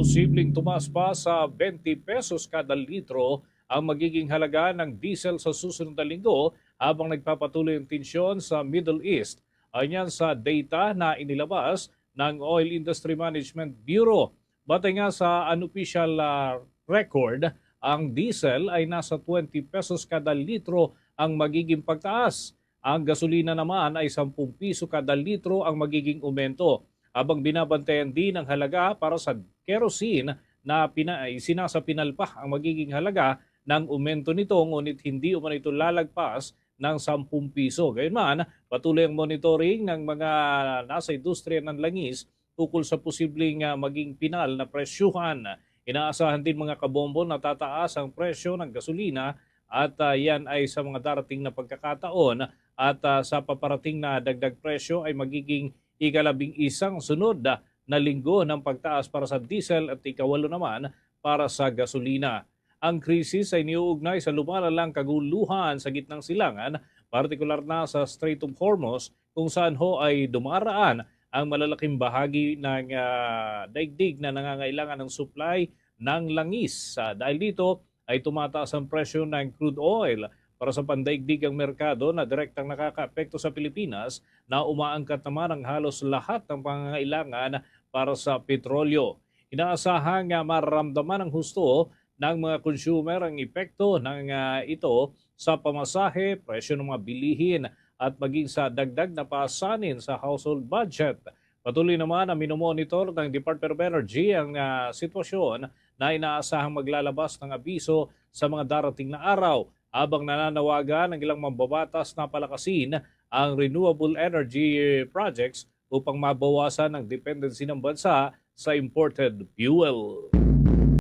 Posibleng tumaas pa sa 20 pesos kada litro ang magiging halaga ng diesel sa susunod na linggo habang nagpapatuloy ang tensyon sa Middle East. Ayon sa data na inilabas ng Oil Industry Management Bureau. Batay nga sa unofficial record, ang diesel ay nasa 20 pesos kada litro ang magiging pagtaas. Ang gasolina naman ay 10 piso kada litro ang magiging aumento. Habang binabantayan din ang halaga para sa kerosene na sinasapinal pa ang magiging halaga ng aumento nito, ngunit hindi umano ito lalagpas ng 10 piso. Gayunman, patuloy ang monitoring ng mga nasa industriya ng langis tukol sa posibleng maging pinal na presyuhan. Inaasahan din mga kabombo na tataas ang presyo ng gasolina at yan ay sa mga darating na pagkakataon at sa paparating na dagdag presyo ay magiging ika-11 sunod na linggo ng pagtaas para sa diesel at ika-8 naman para sa gasolina. Ang krisis ay niuugnay sa lumalalang kaguluhan sa gitnang silangan, partikular na sa Strait of Hormuz kung saan ho ay dumaraan ang malalaking bahagi ng daigdig na nangangailangan ng supply ng langis. Dahil dito ay tumataas ang presyo ng crude oil para sa pandaigdig ang merkado na direktang nakakaapekto sa Pilipinas na umaangkat naman ang halos lahat ng pangangailangan para sa petrolyo. Inaasahang mararamdaman ng husto ng mga consumer ang epekto ng ito sa pamasahe, presyo ng mga bilihin at maging sa dagdag na pasanin sa household budget. Patuloy naman na minomonitor ng Department of Energy ang sitwasyon na inaasahang maglalabas ng abiso sa mga darating na araw habang nananawagan ng ilang mambabatas na palakasin ang renewable energy projects upang mabawasan ang dependency ng bansa sa imported fuel.